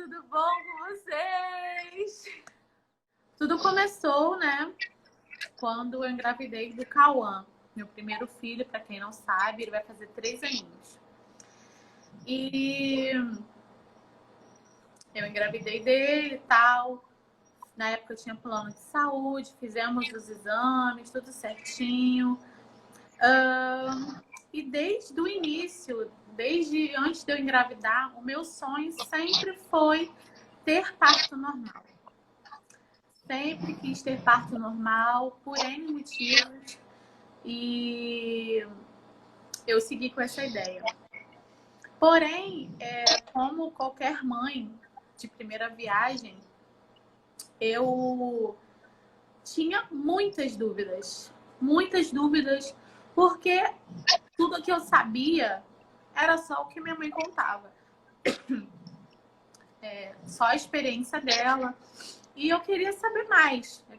tudo bom com vocês? Tudo começou, né, quando eu engravidei do Cauã, meu primeiro filho, para quem não sabe, ele vai fazer 3 aninhos. E eu engravidei dele e tal. Na época eu tinha plano de saúde, fizemos os exames, tudo certinho. E desde o início, desde antes de eu engravidar, o meu sonho sempre foi ter parto normal. Sempre quis ter parto normal, por N motivos, e eu segui com essa ideia. Porém, como qualquer mãe de primeira viagem, eu tinha muitas dúvidas, porque tudo que eu sabia era só o que minha mãe contava. Só a experiência dela. E eu queria saber mais. Eu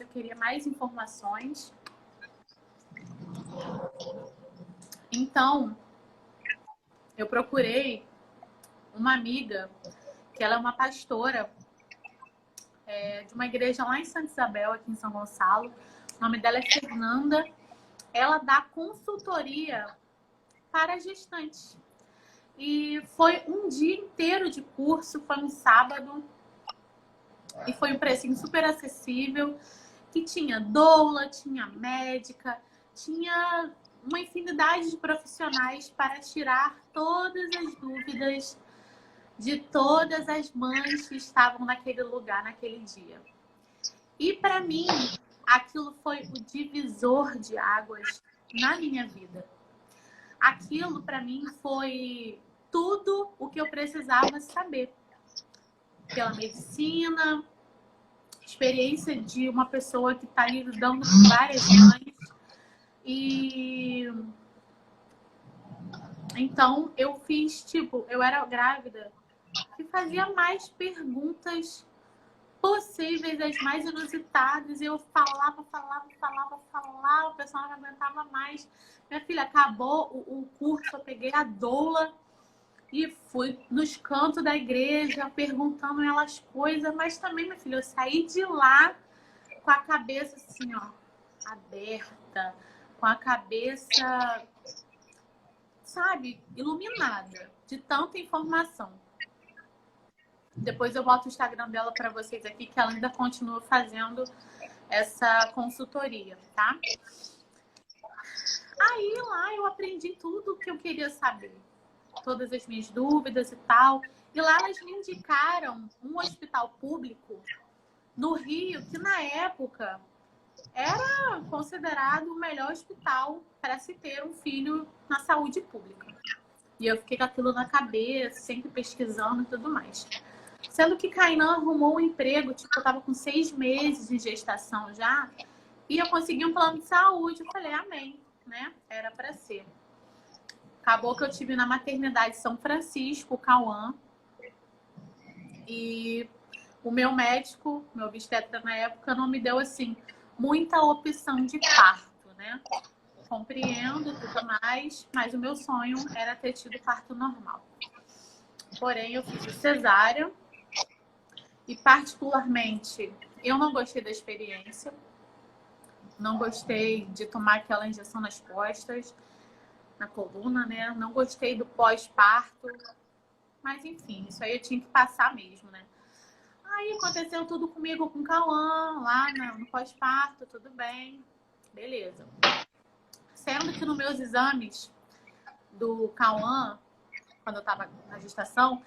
queria mais informações. Então, eu procurei uma amiga, que ela é uma pastora de uma igreja lá em Santa Isabel, aqui em São Gonçalo. O nome dela é Fernanda. Ela dá consultoria para gestantes. E foi um dia inteiro de curso, foi um sábado. E foi um precinho super acessível, que tinha doula, tinha médica, tinha uma infinidade de profissionais para tirar todas as dúvidas de todas as mães que estavam naquele lugar, naquele dia. E para mim, aquilo foi o divisor de águas na minha vida. Aquilo para mim foi tudo o que eu precisava saber. Pela medicina, experiência de uma pessoa que está ali lidando com várias mães. E então eu fiz, eu era grávida e fazia mais perguntas possíveis, as mais inusitadas. E eu falava, o pessoal não aguentava mais. Minha filha, acabou o curso, eu peguei a doula e fui nos cantos da igreja perguntando elas coisas, mas também, minha filha, eu saí de lá com a cabeça assim, ó, aberta, com a cabeça, sabe, iluminada de tanta informação. Depois eu boto o Instagram dela para vocês aqui, que ela ainda continua fazendo essa consultoria, tá? Aí lá eu aprendi tudo o que eu queria saber, todas as minhas dúvidas e tal. E lá elas me indicaram um hospital público no Rio, que na época era considerado o melhor hospital para se ter um filho na saúde pública. E eu fiquei com aquilo na cabeça, sempre pesquisando e tudo mais. Sendo que Kainan arrumou um emprego, eu tava com 6 meses de gestação já, e eu consegui um plano de saúde. Eu falei, amém, né? Era para ser. Acabou que eu tive na maternidade São Francisco, Cauã, e o meu médico, meu obstetra na época, não me deu, assim, muita opção de parto, né? Compreendo tudo mais, mas o meu sonho era ter tido parto normal. Porém, eu fiz cesárea e, particularmente, eu não gostei da experiência. Não gostei de tomar aquela injeção nas costas, na coluna, né? Não gostei do pós-parto. Mas, enfim, isso aí eu tinha que passar mesmo, né? Aí aconteceu tudo comigo com o Cauã, lá no pós-parto, tudo bem, beleza. Sendo que nos meus exames do Cauã, quando eu estava na gestação,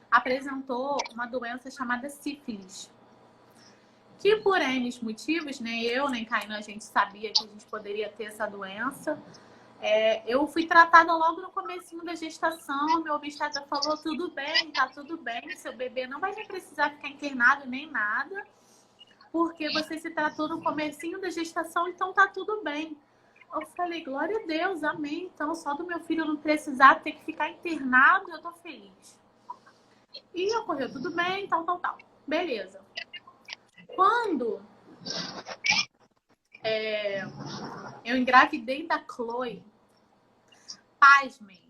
apresentou uma doença chamada sífilis. Que por N motivos, nem eu nem Kainan a gente sabia que a gente poderia ter essa doença. Eu fui tratada logo no comecinho da gestação. Meu obstetra falou, tudo bem, tá tudo bem, seu bebê não vai precisar ficar internado nem nada, porque você se tratou no comecinho da gestação, então tá tudo bem. Eu falei, glória a Deus, amém. Então, só do meu filho não precisar ter que ficar internado, eu tô feliz. E ocorreu tudo bem, tal. Beleza. Quando eu engravidei da Chloe, pasmem,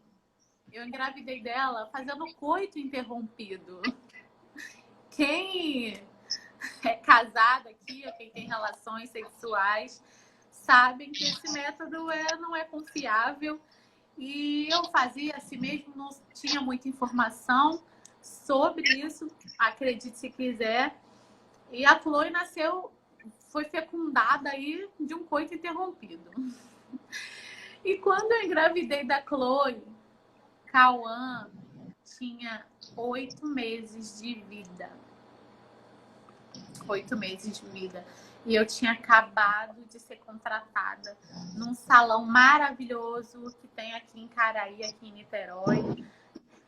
eu engravidei dela fazendo coito interrompido. quem é casado aqui, ou quem tem relações sexuais, sabem que esse método não é confiável. E eu fazia assim mesmo, não tinha muita informação sobre isso, acredite se quiser. E a Chloe nasceu, foi fecundada aí de um coito interrompido. E quando eu engravidei da Chloe, Cauã tinha 8 meses de vida. 8 meses de vida. E eu tinha acabado de ser contratada num salão maravilhoso que tem aqui em Caraí, aqui em Niterói,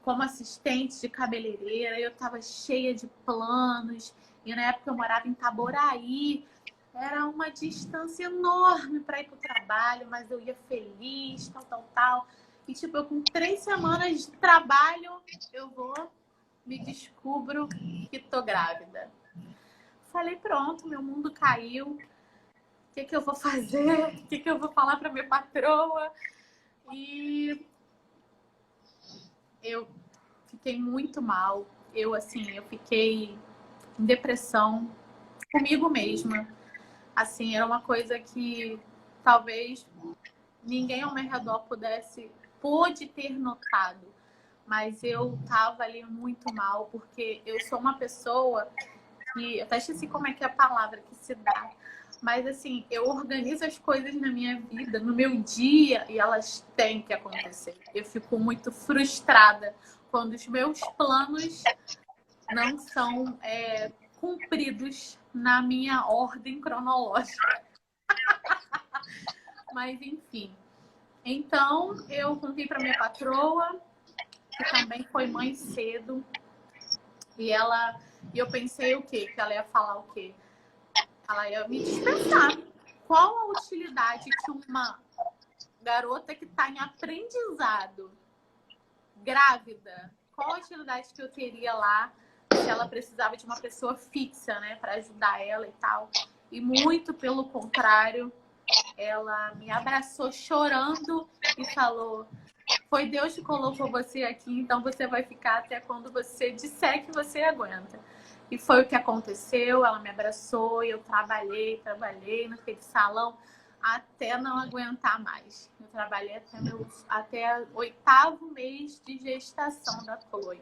como assistente de cabeleireira. Eu estava cheia de planos. E na época eu morava em Itaboraí. Era uma distância enorme para ir para o trabalho, mas eu ia feliz, tal. E tipo, eu com 3 semanas de trabalho, eu me descubro que tô grávida. Falei, pronto, meu mundo caiu. O que eu vou fazer? O que eu vou falar para minha patroa? E eu fiquei muito mal. Eu fiquei em depressão comigo mesma. Assim, era uma coisa que talvez ninguém ao meu redor pôde ter notado. Mas eu tava ali muito mal, porque eu sou uma pessoa que... Eu até esqueci como é que é a palavra que se dá. Mas, assim, eu organizo as coisas na minha vida, no meu dia, e elas têm que acontecer. Eu fico muito frustrada quando os meus planos não são cumpridos na minha ordem cronológica. Mas, enfim. Então, eu contei para minha patroa, que também foi mãe cedo. E eu pensei o quê? Que ela ia falar o quê? Ela ia me dispensar. Qual a utilidade que uma garota que está em aprendizado, grávida, qual a utilidade que eu teria lá se ela precisava de uma pessoa fixa, né, para ajudar ela e tal? E muito pelo contrário, ela me abraçou chorando e falou: foi Deus que colocou você aqui, então você vai ficar até quando você disser que você aguenta. E foi o que aconteceu, ela me abraçou e eu trabalhei naquele salão até não aguentar mais. Eu trabalhei até o 8º mês de gestação da Chloe.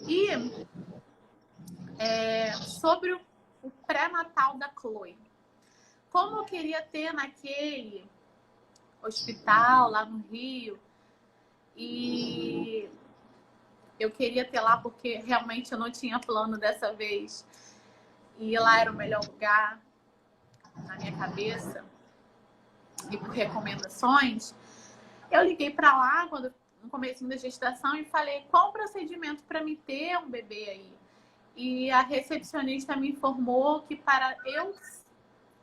E sobre o pré-natal da Chloe. Como eu queria ter naquele hospital lá no Rio, e eu queria ter lá porque realmente eu não tinha plano dessa vez. E lá era o melhor lugar na minha cabeça. E por recomendações, eu liguei para lá no começo da gestação e falei: qual o procedimento para me ter um bebê aí? E a recepcionista me informou que para eu,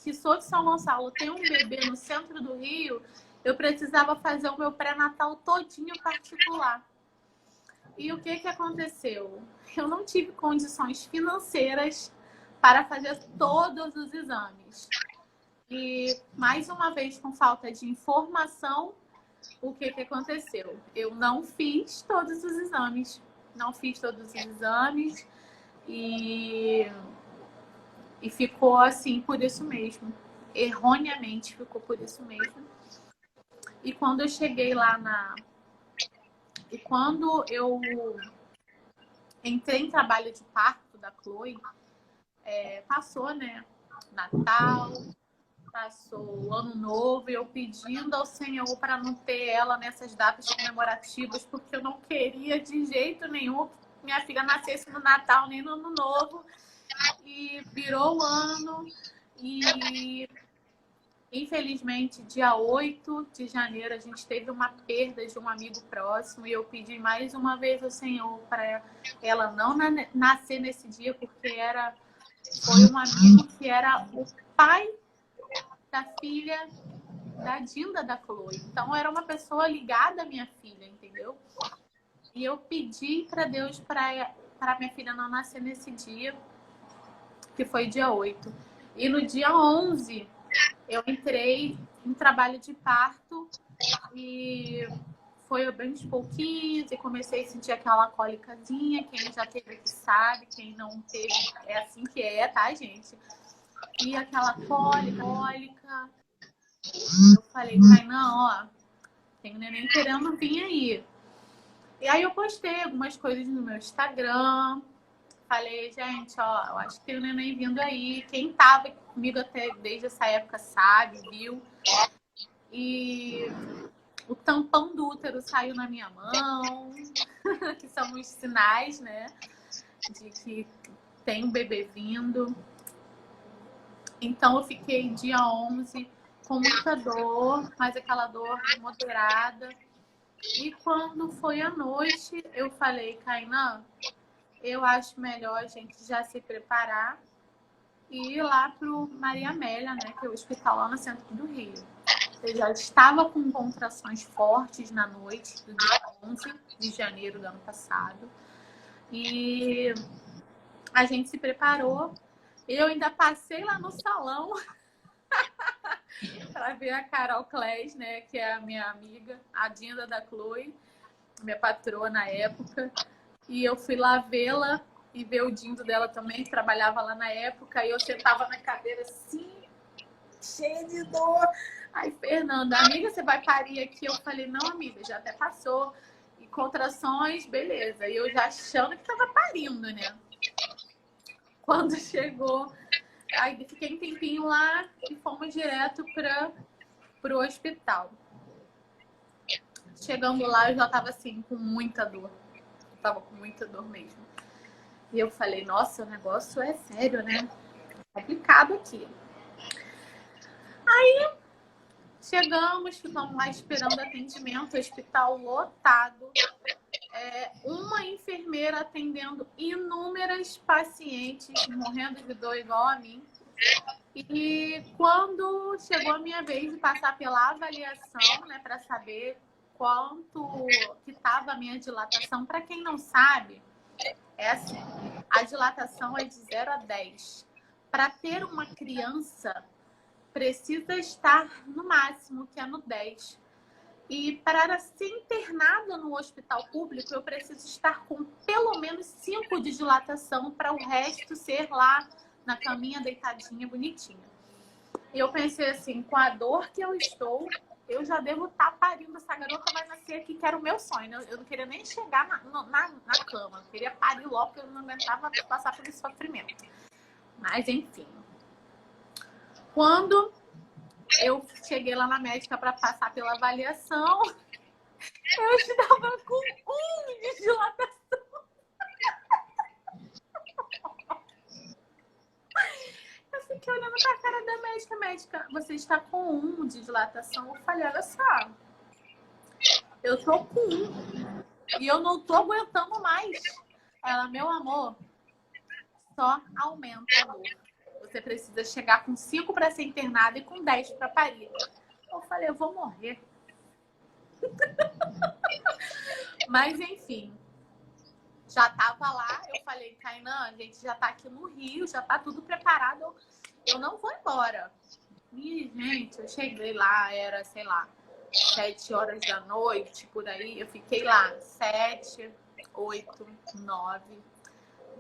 que sou de São Gonçalo, ter um bebê no centro do Rio, eu precisava fazer o meu pré-natal todinho particular. E o que aconteceu? Eu não tive condições financeiras para fazer todos os exames. E, mais uma vez, com falta de informação, o que aconteceu? Eu não fiz todos os exames. Não fiz todos os exames e ficou assim por isso mesmo. Erroneamente ficou por isso mesmo. E quando eu cheguei lá E quando eu entrei em trabalho de parto da Chloe, passou, né, Natal, passou o Ano Novo, e eu pedindo ao Senhor para não ter ela nessas datas comemorativas, porque eu não queria de jeito nenhum que minha filha nascesse no Natal nem no Ano Novo. E virou o ano e... Infelizmente, dia 8 de janeiro, a gente teve uma perda de um amigo próximo e eu pedi mais uma vez ao Senhor para ela não nascer nesse dia, porque foi um amigo que era o pai da filha da Dinda da Chloe. Então, era uma pessoa ligada à minha filha, entendeu? E eu pedi para Deus para minha filha não nascer nesse dia, que foi dia 8. E no dia 11... eu entrei em trabalho de parto e foi bem de pouquinhos e comecei a sentir aquela cólicazinha. Quem já teve aqui sabe, quem não teve, é assim que é, tá, gente? E aquela cólica. Eu falei, Kainan, ó, tem um neném querendo vir aí. E aí eu postei algumas coisas no meu Instagram. Falei, gente, ó, eu acho que tem um neném vindo aí. Quem tava comigo até desde essa época sabe, viu? E o tampão do útero saiu na minha mão, que são os sinais, né, de que tem um bebê vindo. Então eu fiquei dia 11 com muita dor, mas aquela dor moderada. E quando foi à noite, eu falei, Kainan, eu acho melhor a gente já se preparar e ir lá pro Maria Amélia, né, que é o hospital lá no centro do Rio. Eu já estava com contrações fortes na noite do dia 11 de janeiro do ano passado. E a gente se preparou. Eu ainda passei lá no salão para ver a Carol Claes, né, que é a minha amiga, a Dinda da Chloe, minha patroa na época. E eu fui lá vê-la e ver o Dindo dela também, que trabalhava lá na época. E eu sentava na cadeira assim, cheia de dor. Aí, Fernanda, amiga, você vai parir aqui? Eu falei, não, amiga, já até passou. E contrações, beleza. E eu já achando que tava parindo, né? Quando chegou, aí fiquei um tempinho lá e fomos direto pro hospital. Chegando lá, eu já tava assim, com muita dor. Eu tava com muita dor mesmo. E eu falei, nossa, o negócio é sério, né? Complicado aqui. Aí chegamos, ficamos lá esperando atendimento, hospital lotado. Uma enfermeira atendendo inúmeras pacientes, morrendo de dor igual a mim. E quando chegou a minha vez de passar pela avaliação, né, para saber quanto que estava a minha dilatação, para quem não sabe, é assim, a dilatação é de 0 a 10. Para ter uma criança, precisa estar no máximo, que é no 10. E para ser internada no hospital público, eu preciso estar com pelo menos 5 de dilatação para o resto ser lá na caminha, deitadinha, bonitinha. E eu pensei assim, com a dor que eu estou, eu já devo estar parindo. Essa garota vai nascer aqui, que era o meu sonho. Eu não queria nem chegar na cama. Eu queria parir logo, porque eu não aguentava passar por esse sofrimento. Mas, enfim. Quando eu cheguei lá na médica para passar pela avaliação, eu estava com 1 de dilatação. Eu fiquei olhando para a cara da médica. Médica, você está com 1 de dilatação? Eu falei, olha só, eu tô com 1 e eu não tô aguentando mais. Ela, meu amor, só aumenta a dor. Você precisa chegar com 5 para ser internada e com 10 para parir. Eu falei, eu vou morrer. Mas, enfim, já tava lá. Eu falei, Kainan, a gente já tá aqui no Rio, já tá tudo preparado. Eu não vou embora. E, gente, eu cheguei lá, era, sei lá, 7 horas da noite, por aí. Eu fiquei lá, 7, 8, 9,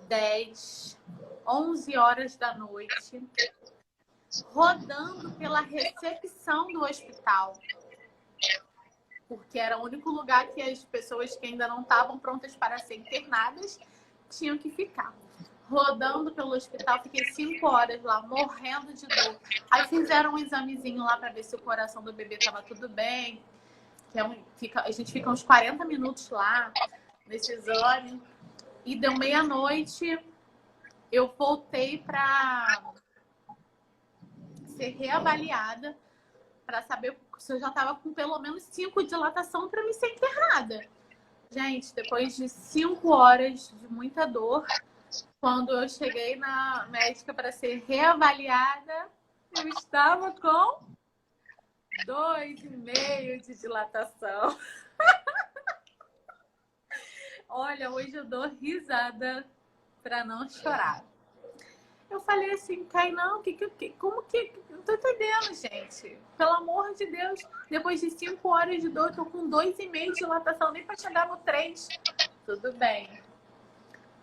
10, 11 horas da noite, rodando pela recepção do hospital. Porque era o único lugar que as pessoas que ainda não estavam prontas para ser internadas tinham que ficar. Rodando pelo hospital, fiquei 5 horas lá, morrendo de dor. Aí fizeram um examezinho lá para ver se o coração do bebê estava tudo bem. A gente fica uns 40 minutos lá nesse exame. E deu meia-noite, eu voltei para ser reavaliada para saber se eu já estava com pelo menos 5 de dilatação para me ser internada. Gente, depois de 5 horas de muita dor, quando eu cheguei na médica para ser reavaliada, eu estava com 2,5 de dilatação. Olha, hoje eu dou risada para não chorar. Eu falei assim, Kainan, como que... Não tô entendendo, gente. Pelo amor de Deus. Depois de 5 horas de dor, eu tô com 2,5 de dilatação, nem pra chegar no 3. Tudo bem.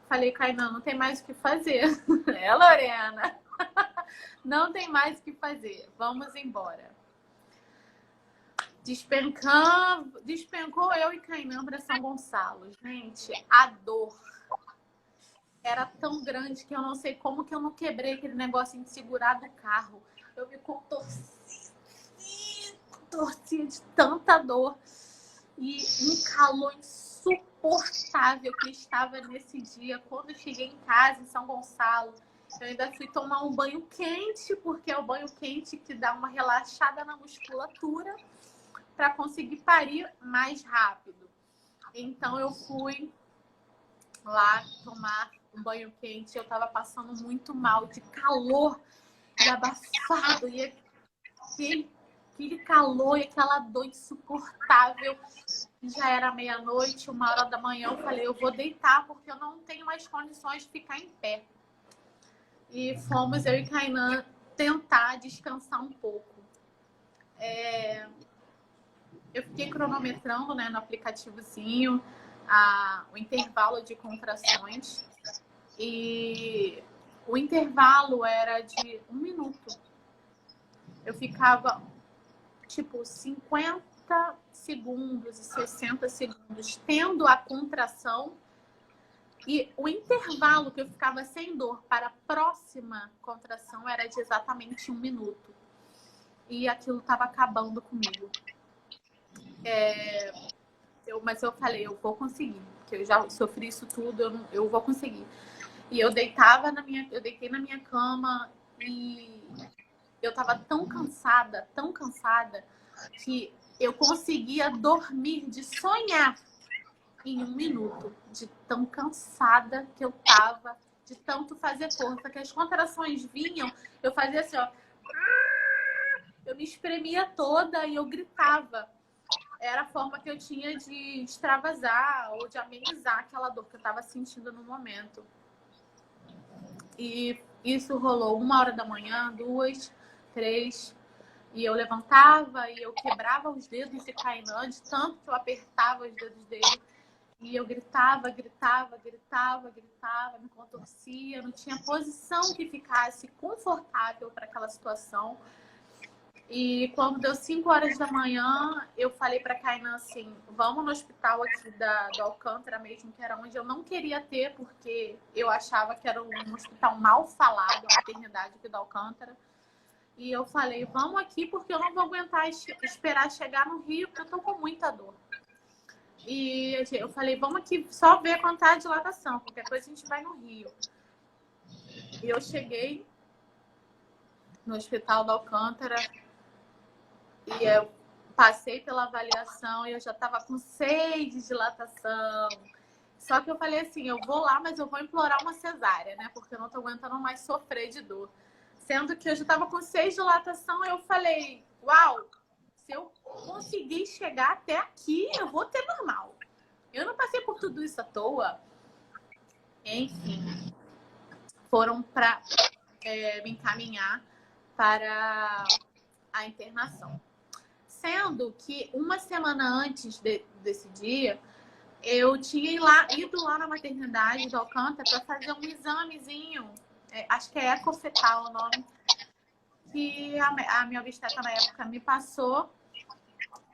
Falei, Kainan, não tem mais o que fazer. É, Lorena? Não tem mais o que fazer. Vamos embora. Despencou eu e Kainan para São Gonçalo. Gente, a dor era tão grande que eu não sei como que eu não quebrei aquele negócio de segurar do carro. Eu me contorcia de tanta dor. E um calor insuportável que estava nesse dia. Quando eu cheguei em casa, em São Gonçalo, eu ainda fui tomar um banho quente, porque é o banho quente que dá uma relaxada na musculatura para conseguir parir mais rápido. Então eu fui lá tomar um banho quente. Eu estava passando muito mal de calor e abafado. E aquele calor e aquela dor insuportável. Já era meia-noite, 1h da manhã. Eu falei, eu vou deitar porque eu não tenho mais condições de ficar em pé. E fomos, eu e Kainan, tentar descansar um pouco. Eu fiquei cronometrando, né, no aplicativozinho o intervalo de contrações. E o intervalo era de 1 minuto. Eu ficava, tipo, 50 segundos e 60 segundos tendo a contração. E o intervalo que eu ficava sem dor para a próxima contração era de exatamente 1 minuto. E aquilo estava acabando comigo. Mas eu falei, eu vou conseguir. Porque eu já sofri isso tudo, eu vou conseguir. E eu deitei na minha cama e eu tava tão cansada, que eu conseguia dormir de sonhar em 1 minuto. De tão cansada que eu tava, de tanto fazer força, que as contrações vinham, eu fazia assim, ó. Eu me espremia toda e eu gritava. Era a forma que eu tinha de extravasar ou de amenizar aquela dor que eu tava sentindo no momento. E isso rolou 1h da manhã, 2, 3. E eu levantava e eu quebrava os dedos de Kainan, de tanto que eu apertava os dedos dele. E eu gritava, me contorcia. Não tinha posição que ficasse confortável para aquela situação. E quando deu 5h da manhã, eu falei para Kainan assim, vamos no hospital aqui do Alcântara mesmo, que era onde eu não queria ter, porque eu achava que era um hospital mal falado, a maternidade aqui do Alcântara. E eu falei, vamos aqui porque eu não vou aguentar esperar chegar no Rio, porque eu tô com muita dor. E eu falei, vamos aqui só ver quanto tá a dilatação, porque depois a gente vai no Rio. E eu no hospital do Alcântara e eu passei pela avaliação e eu já estava com 6 de dilatação. Só que eu falei assim, eu vou lá, mas eu vou implorar uma cesárea, né? Porque eu não tô aguentando mais sofrer de dor. Sendo que eu já estava com 6 de dilatação, eu falei, uau, se eu conseguir chegar até aqui, eu vou ter normal. Eu não passei por tudo isso à toa. Enfim, foram para me encaminhar para a internação. Sendo que 1 semana antes desse dia, eu tinha ido lá na maternidade do Alcântara para fazer um examezinho, acho que é ecofetal o nome, que a minha obstetra na época me passou.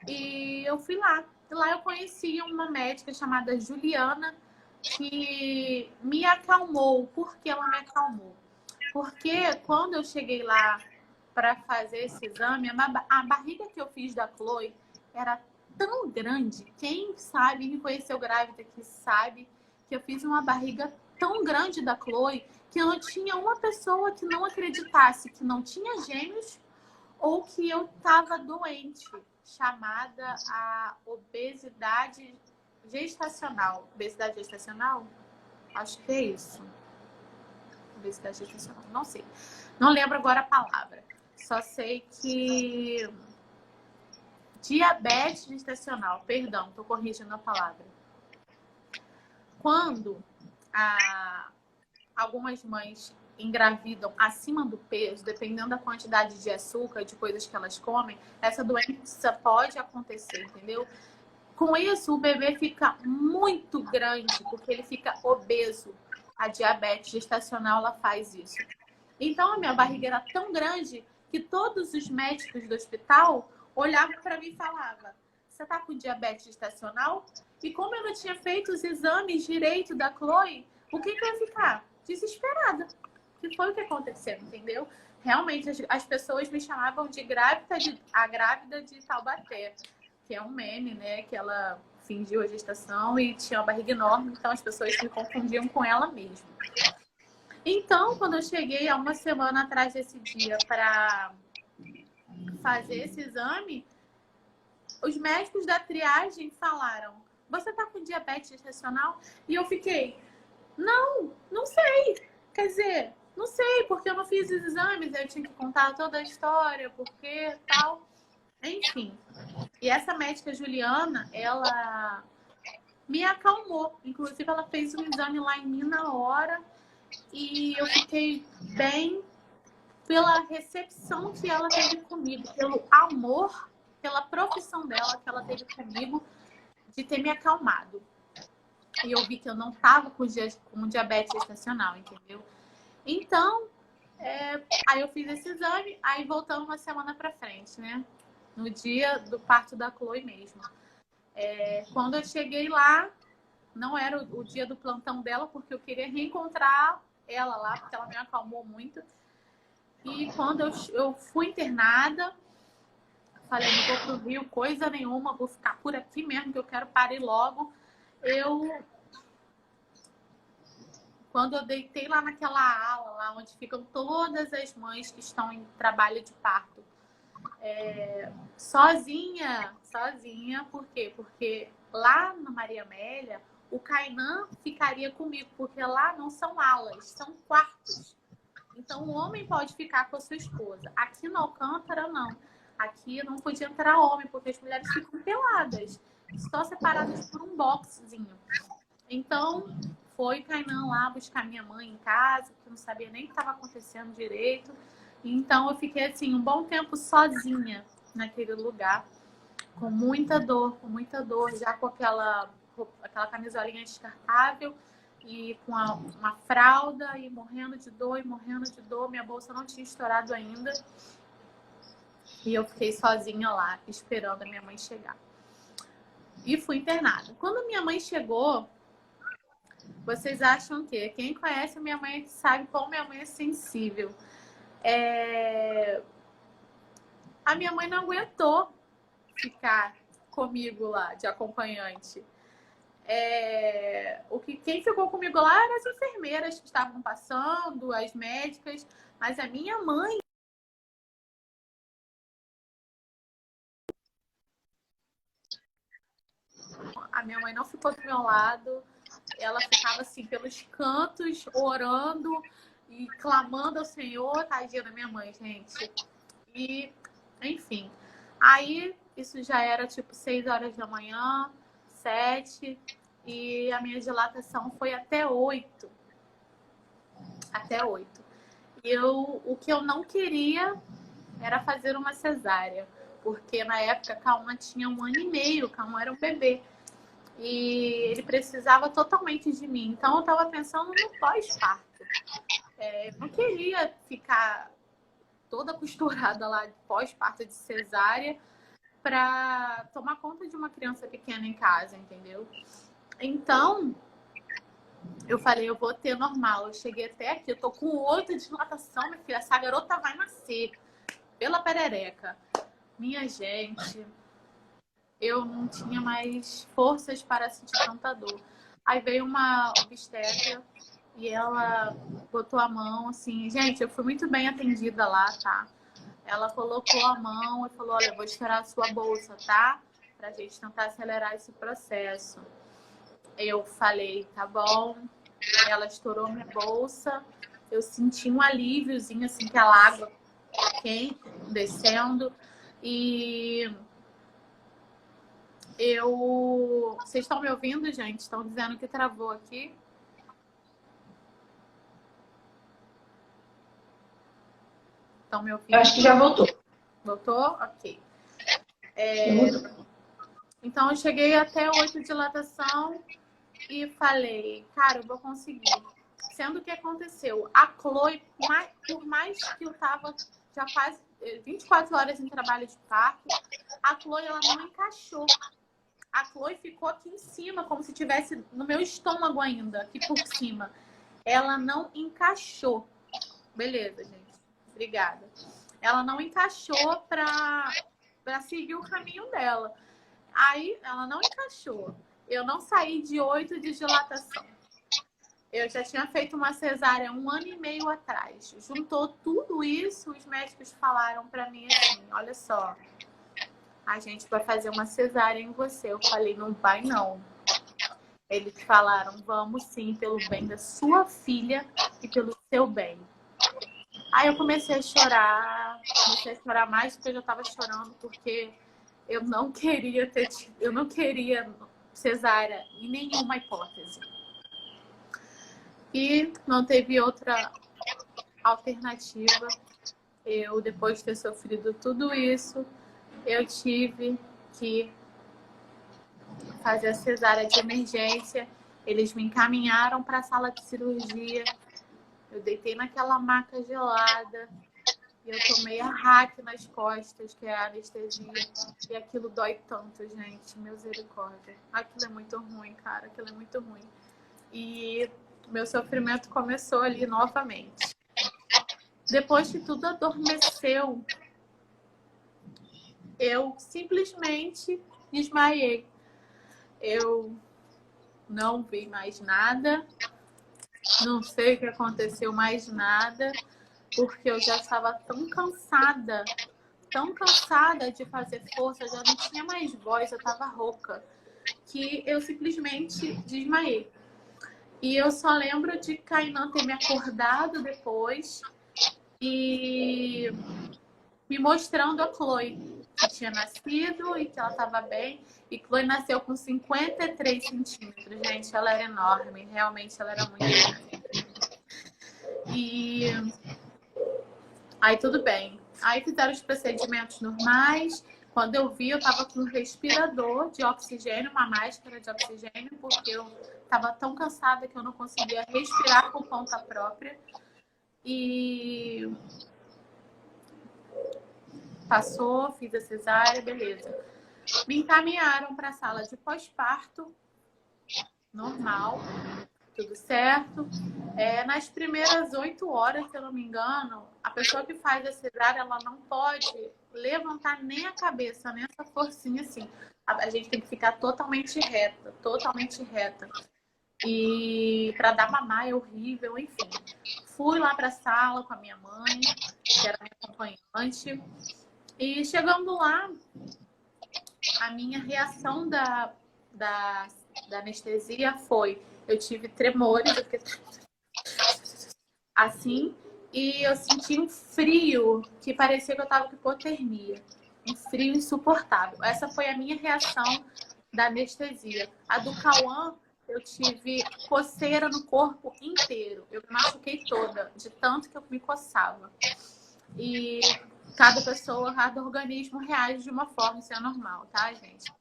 E eu fui lá. E lá eu conheci uma médica chamada Juliana, que me acalmou. Por que ela me acalmou? Porque quando eu cheguei lá para fazer esse exame, a barriga que eu fiz da Chloe era tão grande. Quem sabe, me conheceu grávida aqui, sabe que eu fiz uma barriga tão grande da Chloe que eu não tinha uma pessoa que não acreditasse que não tinha gêmeos ou que eu estava doente, chamada a obesidade gestacional. Obesidade gestacional? Acho que é isso. Obesidade gestacional, não sei. Não lembro agora a palavra. Só sei que... Diabetes gestacional, perdão, estou corrigindo a palavra. Quando algumas mães engravidam acima do peso, dependendo da quantidade de açúcar, de coisas que elas comem, essa doença pode acontecer, entendeu? Com isso, o bebê fica muito grande, porque ele fica obeso. A diabetes gestacional, ela faz isso. Então, a minha barriga era tão grande que todos os médicos do hospital olhavam para mim e falavam: você tá com diabetes gestacional? E como eu não tinha feito os exames direito da Chloe, o que eu ia ficar? Desesperada. Que foi o que aconteceu, entendeu? Realmente, as pessoas me chamavam de a grávida de Taubaté, que é um meme, né? Que ela fingiu a gestação e tinha uma barriga enorme, então as pessoas se confundiam com ela mesma. Então, quando eu cheguei há uma semana atrás desse dia para fazer esse exame, os médicos da triagem falaram: você tá com diabetes gestacional? E eu fiquei: não sei. Quer dizer, não sei, porque eu não fiz os exames, eu tinha que contar toda a história, porque tal. Enfim. E essa médica Juliana, ela me acalmou. Inclusive, ela fez um exame lá em mim na hora. E eu fiquei bem pela recepção que ela teve comigo, pelo amor, pela profissão dela que ela teve comigo, de ter me acalmado. E eu vi que eu não estava com diabetes gestacional, entendeu? Então, aí eu fiz esse exame, aí voltamos uma semana para frente, né? No dia do parto da Chloe mesmo. Quando eu cheguei lá, não era o dia do plantão dela, porque eu queria reencontrar ela lá, porque ela me acalmou muito. E quando eu fui internada, falei: não vou pro Rio coisa nenhuma, vou ficar por aqui mesmo, que eu quero parir logo. Quando eu deitei lá naquela ala, lá onde ficam todas as mães que estão em trabalho de parto, sozinha, por quê? Porque lá na Maria Amélia, o Kainan ficaria comigo, porque lá não são alas, são quartos. Então, o homem pode ficar com a sua esposa. Aqui no Alcântara, não. Aqui não podia entrar homem, porque as mulheres ficam peladas, só separadas por um boxezinho. Então, foi Kainan lá buscar minha mãe em casa, que não sabia nem o que estava acontecendo direito. Então, eu fiquei, assim, um bom tempo sozinha naquele lugar, com muita dor, já com aquela camisolinha descartável e com uma fralda e morrendo de dor. Minha bolsa não tinha estourado ainda. E eu fiquei sozinha lá, esperando a minha mãe chegar. E fui internada. Quando minha mãe chegou, vocês acham o quê? Quem conhece a minha mãe sabe como minha mãe é sensível. A minha mãe não aguentou ficar comigo lá, de acompanhante. Quem ficou comigo lá eram as enfermeiras que estavam passando, as médicas, mas a minha mãe... A minha mãe não ficou do meu lado, ela ficava assim pelos cantos, orando e clamando ao Senhor. Tadinha da minha mãe, gente. E, enfim, aí isso já era tipo 6 horas da manhã, 7, e a minha dilatação foi até 8. Até 8. E o que eu não queria era fazer uma cesárea, porque na época Calma tinha 1 ano e meio, Calma era um bebê. E ele precisava totalmente de mim. Então eu tava pensando no pós-parto. Não queria ficar toda costurada lá de pós-parto de cesárea para tomar conta de uma criança pequena em casa, entendeu? Então, eu falei: eu vou ter normal. Eu cheguei até aqui, eu tô com 8 de dilatação, minha filha. Essa garota vai nascer pela perereca. Minha gente, eu não tinha mais forças para sentir tanta dor. Aí veio uma obstetra e ela botou a mão, assim... Gente, eu fui muito bem atendida lá, tá? Ela colocou a mão e falou: olha, eu vou estourar a sua bolsa, tá? Pra gente tentar acelerar esse processo. Eu falei: tá bom. Ela estourou minha bolsa. Eu senti um alíviozinho, assim, aquela água quente descendo. E vocês estão me ouvindo, gente? Estão dizendo que travou aqui. estão me ouvindo? Eu acho que já voltou. Voltou? Ok. Então, eu cheguei até 8 de dilatação e falei, cara, eu vou conseguir. Sendo que aconteceu, a Chloe, por mais que eu tava já quase 24 horas em trabalho de parto, a Chloe, ela não encaixou. A Chloe ficou aqui em cima, como se tivesse no meu estômago ainda, aqui por cima. Ela não encaixou. Beleza, gente. Obrigada. Ela não encaixou para seguir o caminho dela. Aí, ela não encaixou. Eu não saí de 8 de dilatação. Eu já tinha feito uma cesárea 1 ano e meio atrás. Juntou tudo isso, os médicos falaram para mim assim, olha só, a gente vai fazer uma cesárea em você. Eu falei, não vai não. Eles falaram, vamos sim, pelo bem da sua filha e pelo seu bem. Aí eu comecei a chorar mais do que eu já estava chorando, porque eu não queria cesárea em nenhuma hipótese. E não teve outra alternativa. Eu, depois de ter sofrido tudo isso, eu tive que fazer a cesárea de emergência. Eles me encaminharam para a sala de cirurgia. Eu deitei naquela maca gelada e eu tomei a hack nas costas, que é a anestesia. E aquilo dói tanto, gente. Misericórdia. Aquilo é muito ruim, cara. Aquilo é muito ruim. E meu sofrimento começou ali novamente. Depois que tudo adormeceu, eu simplesmente desmaiei. Eu não vi mais nada, não sei o que aconteceu mais nada, porque eu já estava tão cansada de fazer força, eu já não tinha mais voz, eu estava rouca, que eu simplesmente desmaiei. E eu só lembro de Kainan ter me acordado depois e me mostrando a Chloe, que tinha nascido e que ela estava bem. E Chloe nasceu com 53 centímetros, gente. Ela era enorme, realmente ela era muito grande. E aí tudo bem. Aí fizeram os procedimentos normais. Quando eu vi, eu estava com um respirador de oxigênio, uma máscara de oxigênio, porque eu estava tão cansada que eu não conseguia respirar por conta própria. E passou, fiz a cesárea, beleza. Me encaminharam para a sala de pós-parto, normal, tudo certo. Nas primeiras 8 horas, se eu não me engano, a pessoa que faz a cesárea, ela não pode levantar nem a cabeça, nem essa forcinha assim. A gente tem que ficar totalmente reta, totalmente reta. E para dar mamar é horrível, enfim. Fui lá para a sala com a minha mãe, que era minha acompanhante. E chegando lá, a minha reação da anestesia foi... Eu tive tremores, eu fiquei assim, e eu senti um frio que parecia que eu estava com hipotermia. Um frio insuportável. Essa foi a minha reação da anestesia. A do Cauã, eu tive coceira no corpo inteiro. Eu me machuquei toda, de tanto que eu me coçava. E cada pessoa, cada organismo reage de uma forma, isso é normal, tá, gente?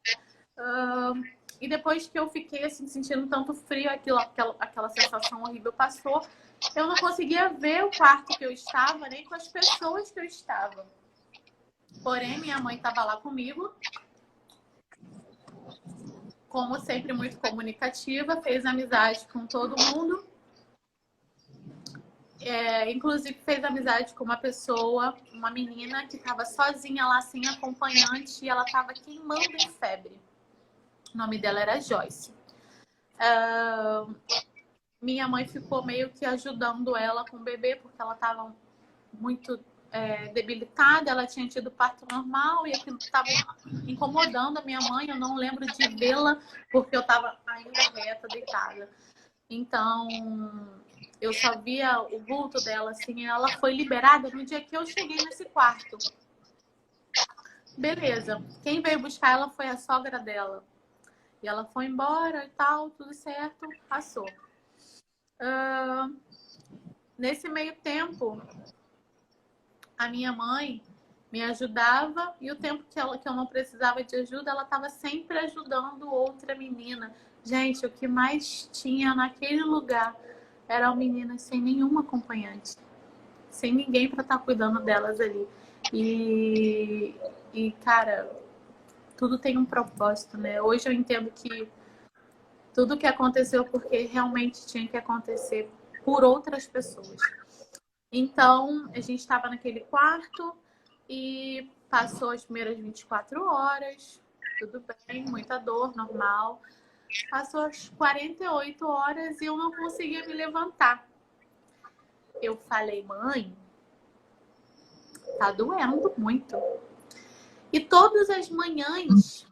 E depois que eu fiquei assim, sentindo tanto frio, aquela sensação horrível passou, eu não conseguia ver o quarto que eu estava, nem com as pessoas que eu estava. Porém, minha mãe estava lá comigo, como sempre, muito comunicativa, fez amizade com todo mundo. Inclusive fez amizade com uma pessoa, uma menina que estava sozinha lá, sem acompanhante, e ela estava queimando em febre. O nome dela era Joyce. Minha mãe ficou meio que ajudando ela com o bebê, porque ela estava muito debilitada, ela tinha tido parto normal e aquilo estava incomodando a minha mãe. Eu não lembro de vê-la, porque eu estava ainda reta, deitada. Então, eu só via o vulto dela, assim, e ela foi liberada no dia que eu cheguei nesse quarto. Beleza. Quem veio buscar ela foi a sogra dela. E ela foi embora e tal, tudo certo, passou. Nesse meio tempo, a minha mãe me ajudava e o tempo que eu não precisava de ajuda, ela estava sempre ajudando outra menina. Gente, o que mais tinha naquele lugar eram meninas sem nenhuma acompanhante, sem ninguém para estar cuidando delas ali. Cara, tudo tem um propósito, né? Hoje eu entendo que tudo que aconteceu porque realmente tinha que acontecer por outras pessoas. Então, a gente estava naquele quarto e passou as primeiras 24 horas, tudo bem, muita dor, normal. Passou as 48 horas e eu não conseguia me levantar. Eu falei, mãe, tá doendo muito. E todas as manhãs,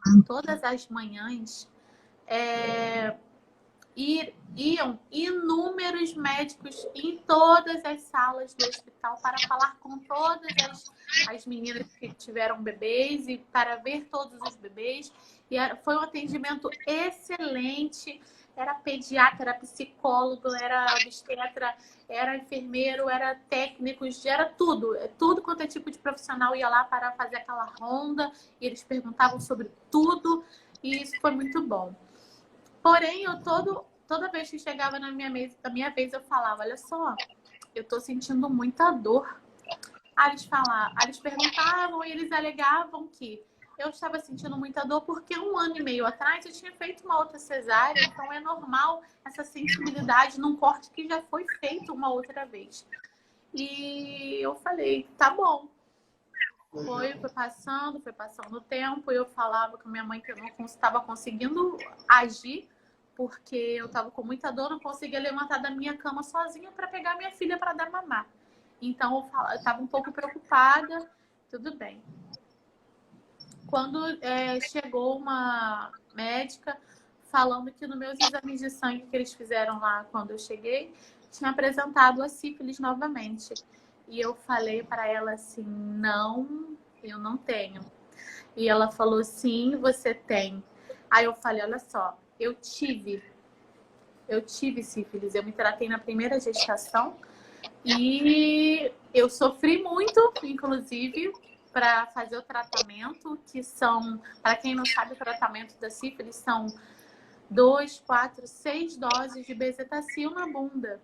iam inúmeros médicos em todas as salas do hospital para falar com todas as meninas que tiveram bebês e para ver todos os bebês. E foi um atendimento excelente. Era pediatra, era psicólogo, era obstetra, era enfermeiro, era técnico, era tudo. Tudo quanto é tipo de profissional ia lá para fazer aquela ronda. E eles perguntavam sobre tudo. E isso foi muito bom. Porém, toda vez que chegava na minha vez, eu falava, olha só, eu tô sentindo muita dor. Aí eles perguntavam e eles alegavam que eu estava sentindo muita dor porque 1 ano e meio atrás eu tinha feito uma outra cesárea, então é normal essa sensibilidade num corte que já foi feito uma outra vez. E eu falei, tá bom. Foi passando o tempo, eu falava com minha mãe que eu não estava conseguindo agir, porque eu estava com muita dor, não conseguia levantar da minha cama sozinha para pegar minha filha para dar mamar. Então eu estava um pouco preocupada, tudo bem. Quando chegou uma médica falando que nos meus exames de sangue que eles fizeram lá quando eu cheguei, tinha apresentado a sífilis novamente. E eu falei para ela assim, não, eu não tenho. E ela falou, sim, você tem. Aí eu falei, olha só, eu tive sífilis, eu me tratei na primeira gestação e eu sofri muito, inclusive, para fazer o tratamento, que são, para quem não sabe, o tratamento da sífilis são 2, 4, 6 doses de bezetacil na bunda.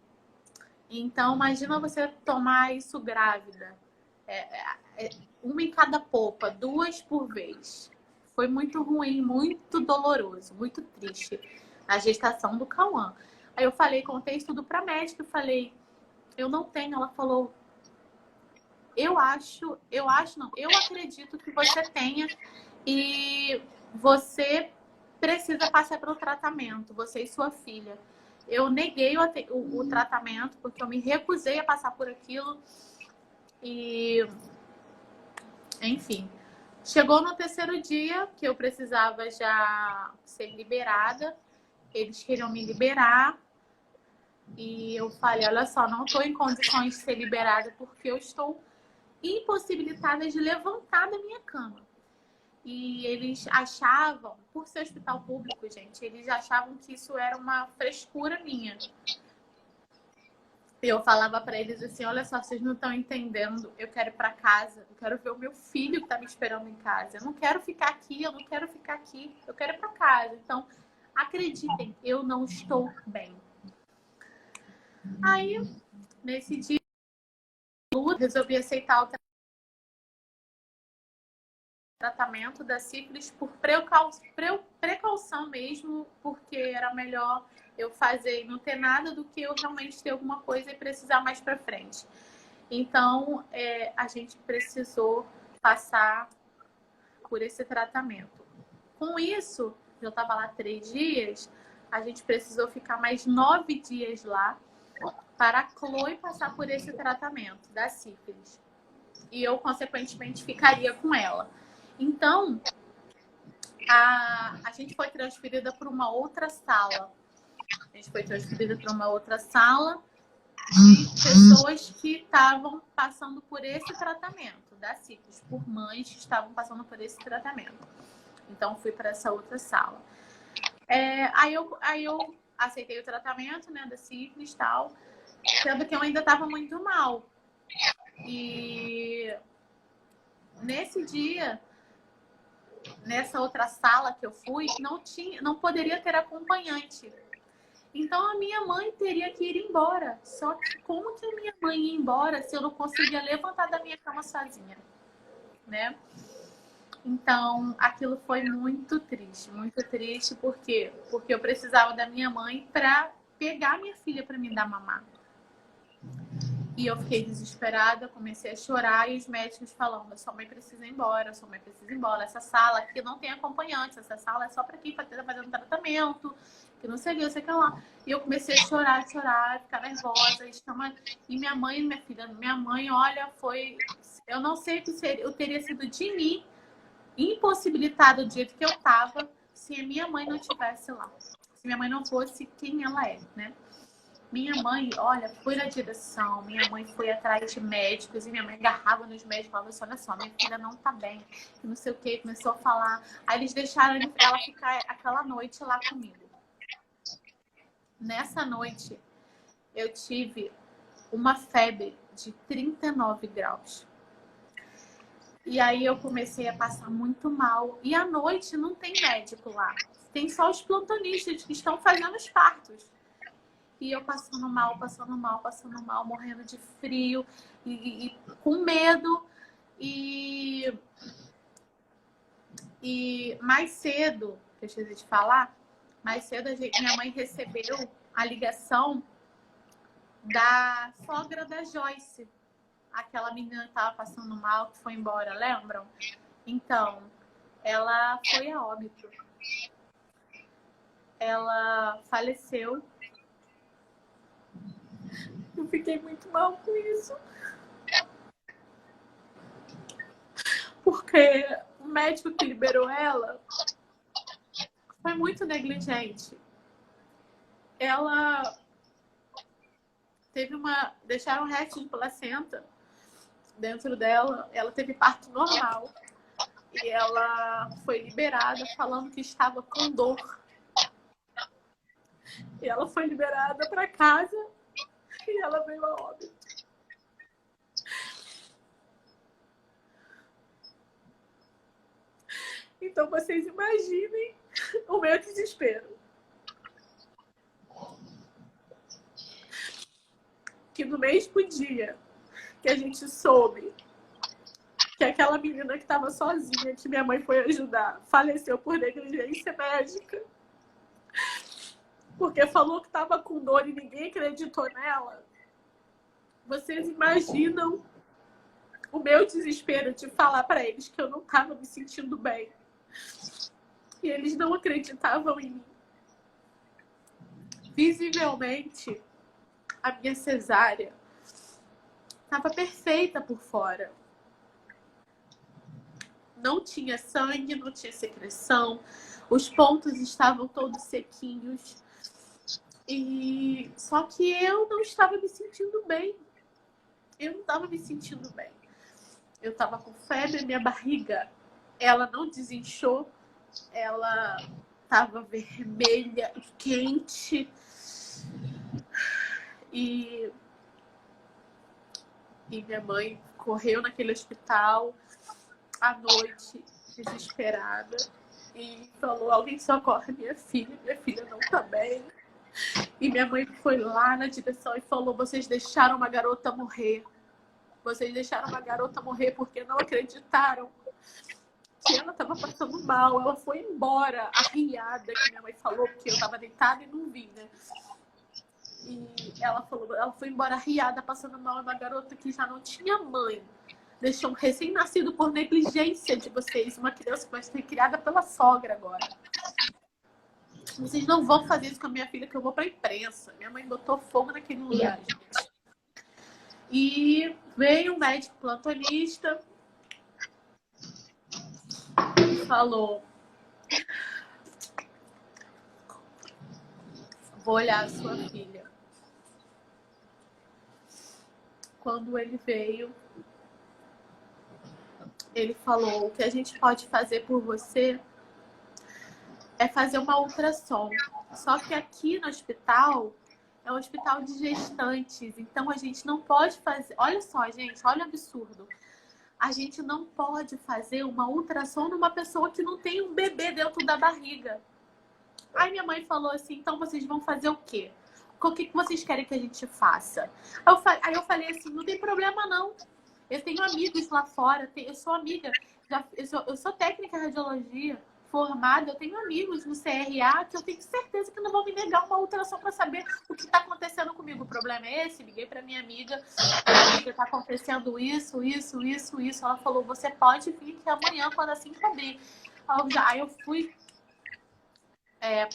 Então, imagina você tomar isso grávida. Uma em cada polpa, 2 por vez. Foi muito ruim, muito doloroso, muito triste. A gestação do Cauã. Aí eu falei, contei isso tudo pra médica e falei, eu não tenho. Ela falou, eu acredito que você tenha e você precisa passar pelo tratamento, você e sua filha. Eu neguei o tratamento porque eu me recusei a passar por aquilo e, enfim, chegou no 3º dia que eu precisava já ser liberada, eles queriam me liberar e eu falei, olha só, não estou em condições de ser liberada porque eu estou impossibilitada de levantar da minha cama. E eles achavam, por ser hospital público, gente, eles achavam que isso era uma frescura minha. E eu falava para eles assim, olha só, vocês não estão entendendo, eu quero ir para casa, eu quero ver o meu filho que está me esperando em casa. Eu não quero ficar aqui, eu quero ir para casa. Então, acreditem, eu não estou bem. Aí, nesse dia, eu resolvi aceitar o tratamento da sífilis por precaução mesmo, porque era melhor eu fazer e não ter nada do que eu realmente ter alguma coisa e precisar mais para frente. Então, a gente precisou passar por esse tratamento. Com isso, eu estava lá 3 dias, a gente precisou ficar mais 9 dias lá para a Chloe passar por esse tratamento da sífilis. E eu, consequentemente, ficaria com ela. Então, a gente foi transferida para uma outra sala. A gente foi transferida para uma outra sala de pessoas que estavam passando por esse tratamento da sífilis, por mães que estavam passando por esse tratamento. Então, fui para essa outra sala. Aí eu aceitei o tratamento, né, da sífilis e tal, sendo que eu ainda estava muito mal. E nesse dia, nessa outra sala que eu fui, não poderia ter acompanhante. Então a minha mãe teria que ir embora. Só que como que a minha mãe ia embora se eu não conseguia levantar da minha cama sozinha, né? Então aquilo foi muito triste, por quê? Porque eu precisava da minha mãe para pegar minha filha para me dar mamar. E eu fiquei desesperada, comecei a chorar e os médicos falando: sua mãe precisa ir embora, sua mãe precisa ir embora. Essa sala aqui não tem acompanhantes, essa sala é só para quem está fazendo tratamento, que não sei o que, não sei o que lá. E eu comecei a chorar, ficar nervosa. E minha mãe, minha filha, minha mãe, olha, foi... Eu não sei o que seria, eu teria sido de mim, impossibilitada do jeito que eu estava, se a minha mãe não estivesse lá. Se minha mãe não fosse quem ela é, né? Minha mãe, olha, foi na direção, minha mãe foi atrás de médicos e minha mãe agarrava nos médicos e falava assim: olha só, minha filha não tá bem, não sei o que, começou a falar. Aí eles deixaram ela ficar aquela noite lá comigo. Nessa noite, eu tive uma febre de 39 graus. E aí eu comecei a passar muito mal. E à noite não tem médico lá, tem só os plantonistas que estão fazendo os partos. E eu passando mal, morrendo de frio e com medo. E mais cedo, que eu esqueci de falar, mais cedo minha mãe recebeu a ligação da sogra da Joyce. Aquela menina que estava passando mal, que foi embora, lembram? Então, ela foi a óbito. Ela faleceu. Eu fiquei muito mal com isso. Porque o médico que liberou ela foi muito negligente. Ela teve deixaram um resto de placenta dentro dela. Ela teve parto normal. E ela foi liberada falando que estava com dor. E ela foi liberada para casa e ela veio a óbito. Então vocês imaginem o meu desespero. Que no mesmo dia que a gente soube que aquela menina que estava sozinha, que minha mãe foi ajudar, faleceu por negligência médica, porque falou que estava com dor e ninguém acreditou nela. Vocês imaginam o meu desespero de falar para eles que eu não estava me sentindo bem. E eles não acreditavam em mim. Visivelmente, a minha cesárea estava perfeita por fora. Não tinha sangue, não tinha secreção. Os pontos estavam todos sequinhos. E só que eu não estava me sentindo bem. Eu não estava me sentindo bem. Eu estava com febre, minha barriga, ela não desinchou. Ela estava vermelha e quente. E minha mãe correu naquele hospital à noite, desesperada, e falou: alguém socorre minha filha não tá bem. E minha mãe foi lá na direção e falou: vocês deixaram uma garota morrer. Vocês deixaram uma garota morrer porque não acreditaram que ela estava passando mal. Ela foi embora, arriada, que minha mãe falou, porque eu estava deitada e não vi, né? E ela foi embora arriada, passando mal. É uma garota que já não tinha mãe. Deixou um recém-nascido por negligência de vocês. Uma criança que vai ser criada pela sogra agora. Vocês não vão fazer isso com a minha filha, que eu vou pra imprensa. Minha mãe botou fogo naquele lugar, gente. E veio um médico plantonista e falou: vou olhar a sua filha. Quando ele veio, ele falou: o que a gente pode fazer por você é fazer uma ultrassom. Só que aqui no hospital é um hospital de gestantes. Então, a gente não pode fazer... Olha só, gente, olha o absurdo. A gente não pode fazer uma ultrassom numa pessoa que não tem um bebê dentro da barriga. Aí minha mãe falou assim, então vocês vão fazer o quê? O que vocês querem que a gente faça? Aí eu falei assim, não tem problema não. Eu tenho amigos lá fora, eu sou amiga, eu sou técnica em radiologia formada, eu tenho amigos no CRA que eu tenho certeza que não vão me negar uma ultrassom para saber o que está acontecendo comigo. O problema é esse? Liguei para minha amiga, está acontecendo isso. Ela falou, você pode vir aqui amanhã quando assim abrir. Aí eu fui,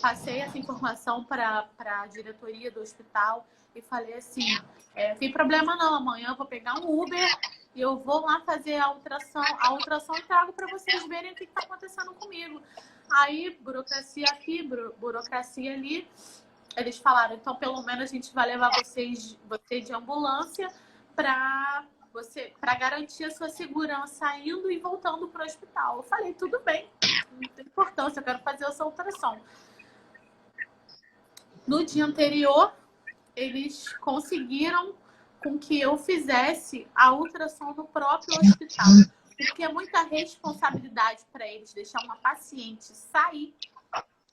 passei essa informação para a diretoria do hospital e falei assim, não tem problema não, amanhã eu vou pegar um Uber e eu vou lá fazer a ultrassom e trago para vocês verem o que está acontecendo comigo. Aí, burocracia aqui, burocracia ali, eles falaram, então pelo menos a gente vai levar você de ambulância para garantir a sua segurança indo e voltando para o hospital. Eu falei, tudo bem, não tem importância, eu quero fazer essa ultrassom. No dia anterior, eles conseguiram com que eu fizesse a ultrassom no próprio hospital. Porque é muita responsabilidade para eles deixar uma paciente sair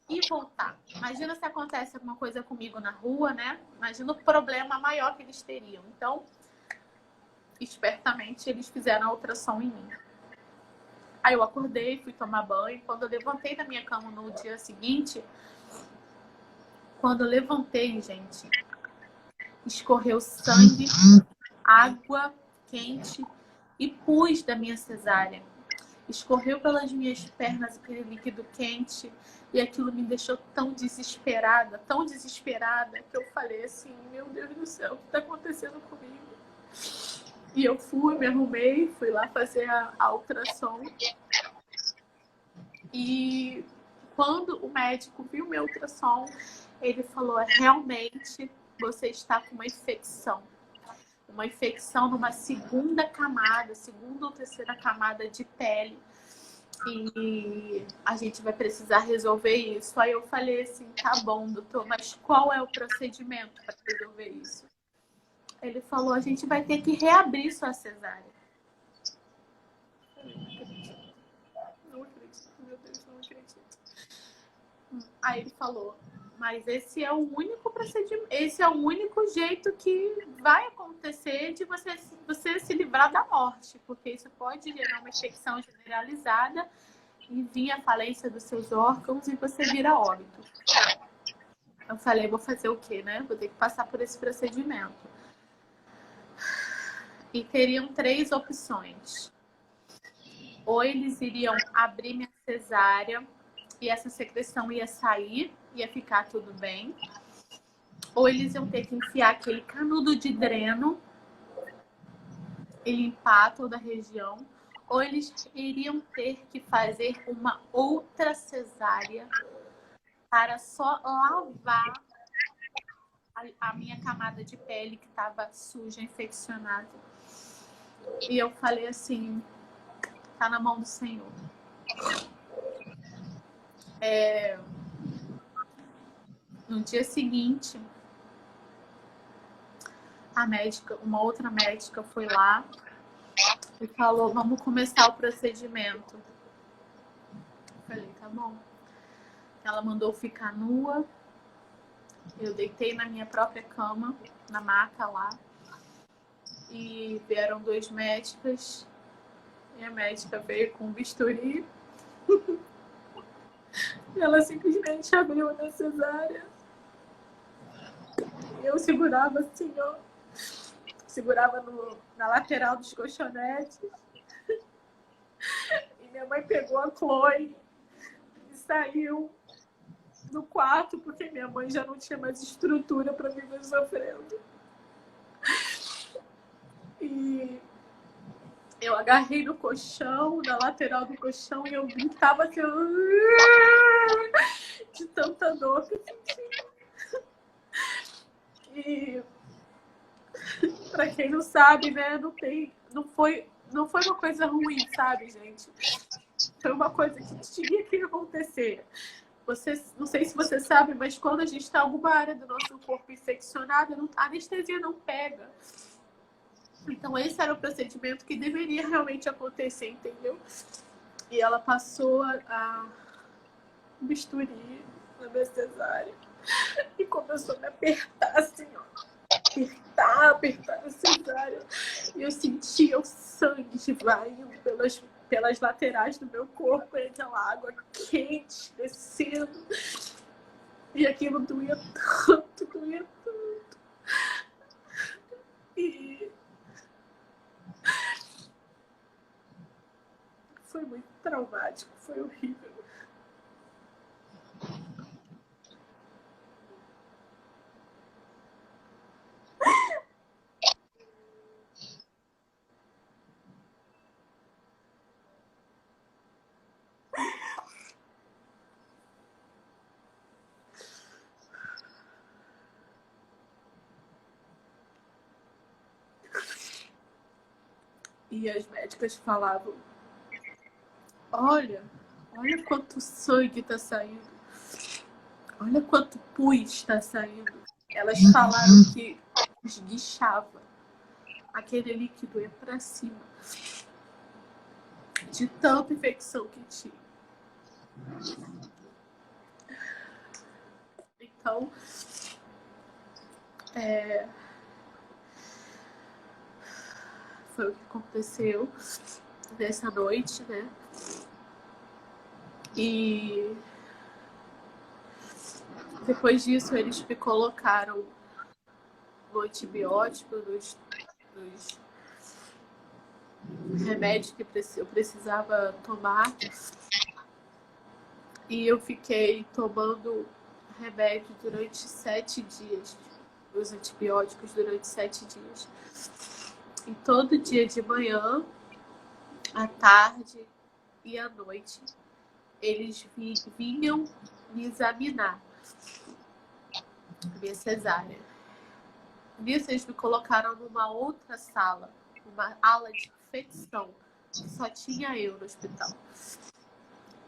e voltar. Imagina se acontece alguma coisa comigo na rua, né? Imagina o problema maior que eles teriam. Então, espertamente, eles fizeram a ultrassom em mim. Aí eu acordei, fui tomar banho. Quando eu levantei da minha cama no dia seguinte, quando eu levantei, gente, escorreu sangue, água quente e pus da minha cesárea. Escorreu pelas minhas pernas aquele líquido quente e aquilo me deixou tão desesperada, que eu falei assim, meu Deus do céu, o que está acontecendo comigo? E eu fui, me arrumei, fui lá fazer a ultrassom. E quando o médico viu meu ultrassom, ele falou, realmente você está com uma infecção. Uma infecção numa segunda ou terceira camada de pele. E a gente vai precisar resolver isso. Aí eu falei assim, tá bom, doutor, mas qual é o procedimento para resolver isso? Ele falou, a gente vai ter que reabrir sua cesárea. Não acredito, meu Deus, não acredito. Aí ele falou, mas esse é o único procedimento, esse é o único jeito que vai acontecer de você se livrar da morte, porque isso pode gerar uma infecção generalizada e vir a falência dos seus órgãos e você vira óbito. Eu falei, vou fazer o quê, né? Vou ter que passar por esse procedimento. E teriam 3 opções. Ou eles iriam abrir minha cesárea e essa secreção ia sair, ia ficar tudo bem. Ou eles iam ter que enfiar aquele canudo de dreno e limpar toda a região. Ou eles iriam ter que fazer uma outra cesárea para só lavar a minha camada de pele que estava suja, infeccionada. E eu falei assim, tá na mão do Senhor. No dia seguinte, uma outra médica foi lá e falou, vamos começar o procedimento. Eu falei, tá bom. Ela mandou ficar nua. Eu deitei na minha própria cama, na maca lá. E vieram 2 médicas. E a médica veio com um bisturi. Ela simplesmente abriu a cesárea. Eu segurava assim, ó. Segurava na lateral dos colchonetes. E minha mãe pegou a Chloe e saiu do quarto, porque minha mãe já não tinha mais estrutura para me ver sofrendo. E eu agarrei no colchão, na lateral do colchão, e eu gritava assim, de tanta dor que eu sentia. E pra quem não sabe, né, não foi uma coisa ruim, sabe, gente? Foi uma coisa que tinha que acontecer. não sei se você sabe, mas quando a gente está em alguma área do nosso corpo infeccionada, a anestesia não pega. Então, esse era o procedimento que deveria realmente acontecer, entendeu? E ela passou a bisturi na minha cesárea e começou a me apertar assim, ó. Apertar na cesárea. E eu sentia o sangue esvaindo pelas laterais do meu corpo, e aquela água quente descendo. E aquilo doía tanto, doía tanto. E foi muito traumático, foi horrível. E as médicas falavam, olha quanto sangue tá saindo. Olha quanto pus está saindo. Elas falaram que esguichava. Aquele líquido ia para cima. De tanta infecção que tinha. Então, foi o que aconteceu nessa noite, né? E depois disso, eles me colocaram no antibiótico, nos remédios que eu precisava tomar. E eu fiquei tomando remédio durante 7 dias. Os antibióticos durante 7 dias. E todo dia de manhã, à tarde e à noite, eles vinham me examinar. Minha cesárea. Nisso, eles me colocaram numa outra sala, uma ala de infecção. Só tinha eu no hospital.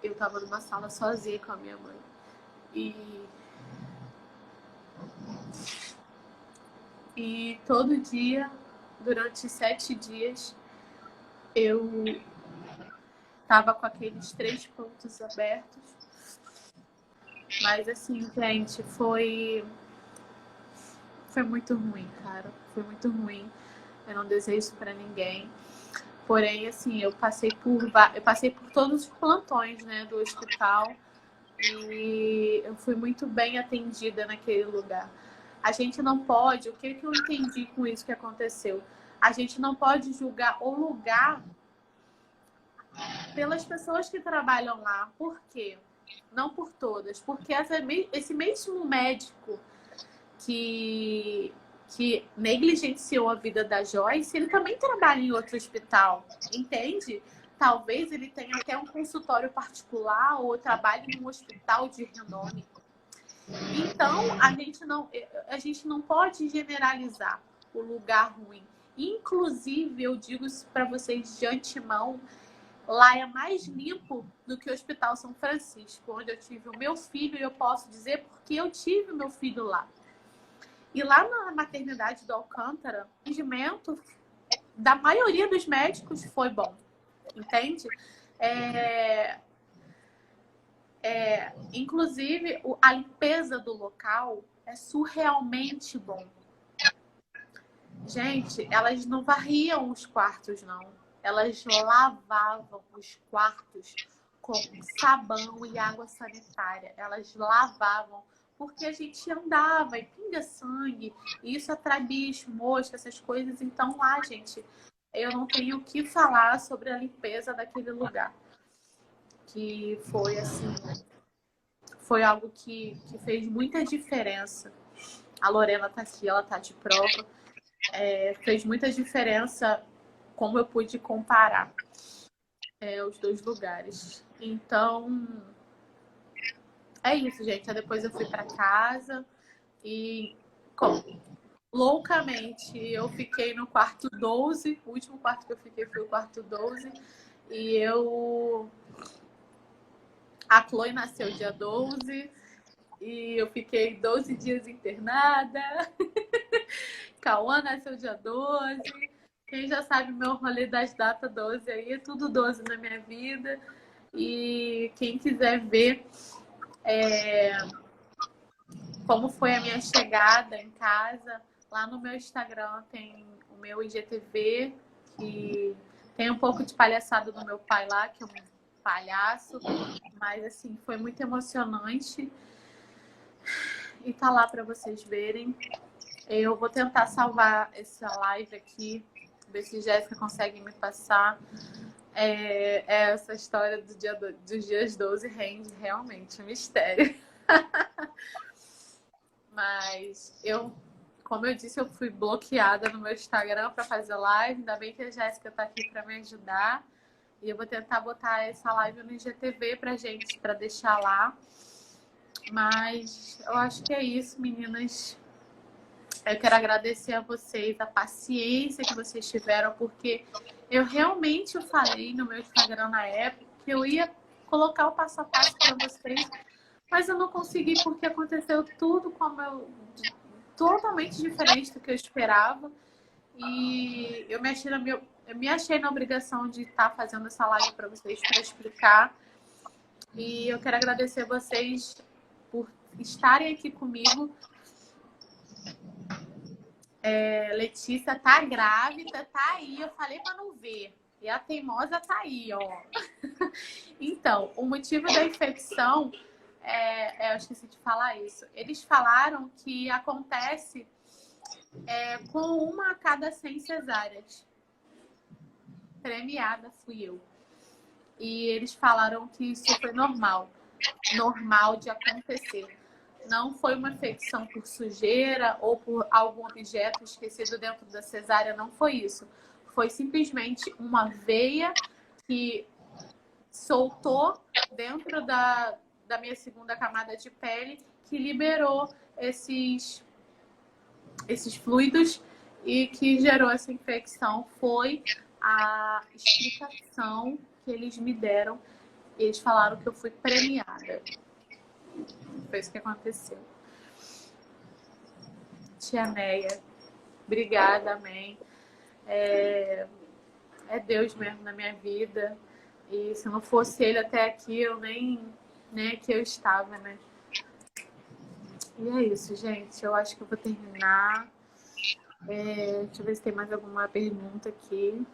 Eu tava numa sala sozinha com a minha mãe. E todo dia, durante 7 dias, eu tava com aqueles 3 pontos abertos. Mas assim, gente, foi muito ruim, cara. Foi muito ruim. Eu não desejo isso pra ninguém. Porém, assim, eu passei por todos os plantões, né, do hospital. E eu fui muito bem atendida naquele lugar. A gente não pode... O que eu entendi com isso que aconteceu? A gente não pode julgar o lugar pelas pessoas que trabalham lá. Por quê? Não por todas. Porque esse mesmo médico que negligenciou a vida da Joyce, ele também trabalha em outro hospital, entende? Talvez ele tenha até um consultório particular ou trabalhe em um hospital de renome. Então, a gente não pode generalizar o lugar ruim. Inclusive, eu digo isso para vocês de antemão, lá é mais limpo do que o Hospital São Francisco, onde eu tive o meu filho, e eu posso dizer porque eu tive o meu filho lá. E lá na maternidade do Alcântara, o atendimento da maioria dos médicos foi bom, entende? Inclusive, a limpeza do local é surrealmente bom. Gente, elas não varriam os quartos, não. Elas lavavam os quartos com sabão e água sanitária. Elas lavavam, porque a gente andava e pinga sangue, e isso atrai bicho, mosca, essas coisas. Então lá, gente, eu não tenho o que falar sobre a limpeza daquele lugar. Que foi assim, foi algo que fez muita diferença. A Lorena tá aqui, ela tá de prova. Fez muita diferença como eu pude comparar os dois lugares. Então, é isso, gente. Aí depois eu fui para casa e loucamente eu fiquei no quarto 12. O último quarto que eu fiquei foi o quarto 12. E eu A Chloe nasceu dia 12 e eu fiquei 12 dias internada. Cauã nasceu dia 12. Quem já sabe meu rolê das datas 12 aí, é tudo 12 na minha vida. E quem quiser ver como foi a minha chegada em casa, lá no meu Instagram tem o meu IGTV, que tem um pouco de palhaçada do meu pai lá, que é um palhaço, mas assim, foi muito emocionante. E tá lá para vocês verem. Eu vou tentar salvar essa live aqui, ver se Jéssica consegue me passar. Essa história dos dias 12 rende realmente um mistério. Mas como eu disse, eu fui bloqueada no meu Instagram para fazer live. Ainda bem que a Jéssica tá aqui para me ajudar. E eu vou tentar botar essa live no IGTV pra gente, para deixar lá. Mas eu acho que é isso, meninas. Eu quero agradecer a vocês a paciência que vocês tiveram, porque eu realmente falei no meu Instagram na época que eu ia colocar o passo a passo para vocês, mas eu não consegui porque aconteceu tudo totalmente diferente do que eu esperava. E eu me achei na obrigação de estar fazendo essa live para vocês, para explicar. E eu quero agradecer a vocês por estarem aqui comigo. Letícia tá grávida, tá aí. Eu falei para não ver. E a teimosa tá aí, ó. Então, o motivo da infecção, eu esqueci de falar isso. Eles falaram que acontece com 1 a cada 100 cesáreas. Premiada fui eu. E eles falaram que isso foi normal de acontecer. Não foi uma infecção por sujeira ou por algum objeto esquecido dentro da cesárea, não foi isso. Foi simplesmente uma veia que soltou dentro da minha segunda camada de pele, que liberou esses fluidos e que gerou essa infecção. Foi a explicação que eles me deram. Eles falaram que eu fui premiada. Foi isso que aconteceu. Tia Neia, obrigada, amém. É Deus mesmo na minha vida. E se não fosse ele até aqui, eu nem aqui eu estava, né? E é isso, gente. Eu acho que eu vou terminar. Deixa eu ver se tem mais alguma pergunta aqui.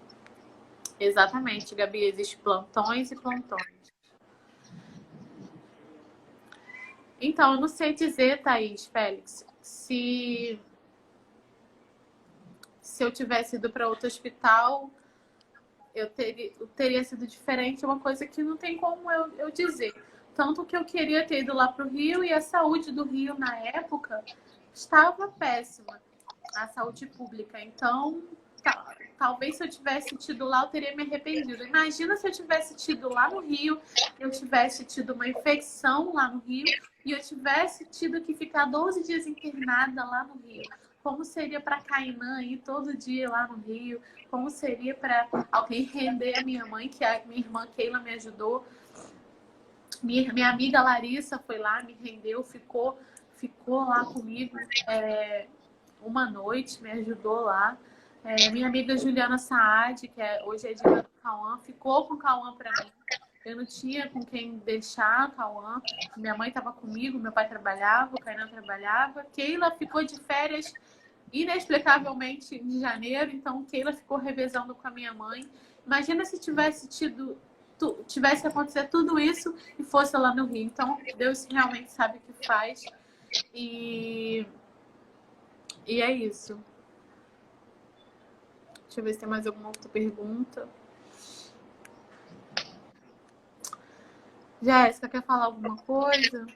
Exatamente, Gabi, existem plantões e plantões. Então, eu não sei dizer, Thaís, Félix, se eu tivesse ido para outro hospital, eu teria sido diferente, uma coisa que não tem como eu dizer. Tanto que eu queria ter ido lá para o Rio e a saúde do Rio, na época, estava péssima, a saúde pública. Então, talvez se eu tivesse tido lá, eu teria me arrependido. Imagina se eu tivesse tido lá no Rio, eu tivesse tido uma infecção lá no Rio e eu tivesse tido que ficar 12 dias internada lá no Rio. Como seria para Cainã ir todo dia lá no Rio? Como seria para alguém render a minha mãe, que a minha irmã Keila me ajudou? Minha amiga Larissa foi lá, me rendeu, ficou lá comigo uma noite, me ajudou lá. Minha amiga Juliana Saad, que hoje é diva do Cauã, ficou com o Cauã para mim. Eu não tinha com quem deixar o Cauã. Minha mãe estava comigo, meu pai trabalhava, o Kainan trabalhava. Keila ficou de férias inexplicavelmente em janeiro, então Keila ficou revezando com a minha mãe. Imagina se tivesse acontecido tudo isso e fosse lá no Rio. Então, Deus realmente sabe o que faz. E é isso. Deixa eu ver se tem mais alguma outra pergunta. Jéssica, quer falar alguma coisa?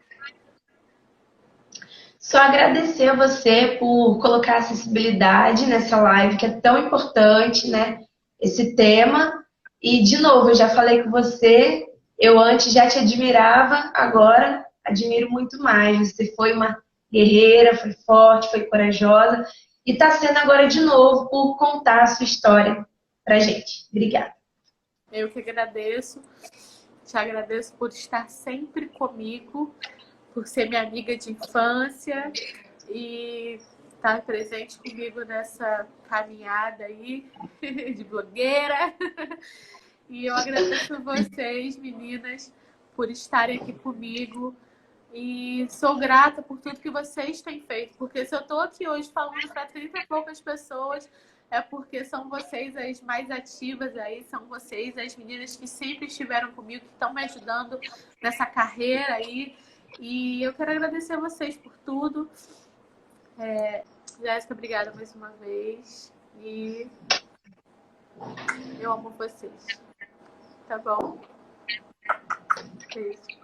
Só agradecer a você por colocar acessibilidade nessa live, que é tão importante, né? Esse tema. E, de novo, eu já falei com você, eu antes já te admirava, agora admiro muito mais. Você foi uma guerreira, foi forte, foi corajosa. E está sendo agora de novo por contar a sua história pra gente. Obrigada. Eu que agradeço. Te agradeço por estar sempre comigo, por ser minha amiga de infância e estar presente comigo nessa caminhada aí de blogueira. E eu agradeço vocês, meninas, por estarem aqui comigo. E sou grata por tudo que vocês têm feito. Porque se eu estou aqui hoje falando para 30 e poucas pessoas, é porque são vocês as mais ativas aí, são vocês as meninas que sempre estiveram comigo, que estão me ajudando nessa carreira aí. E eu quero agradecer a vocês por tudo. Jéssica, obrigada mais uma vez. E eu amo vocês. Tá bom? Beijo.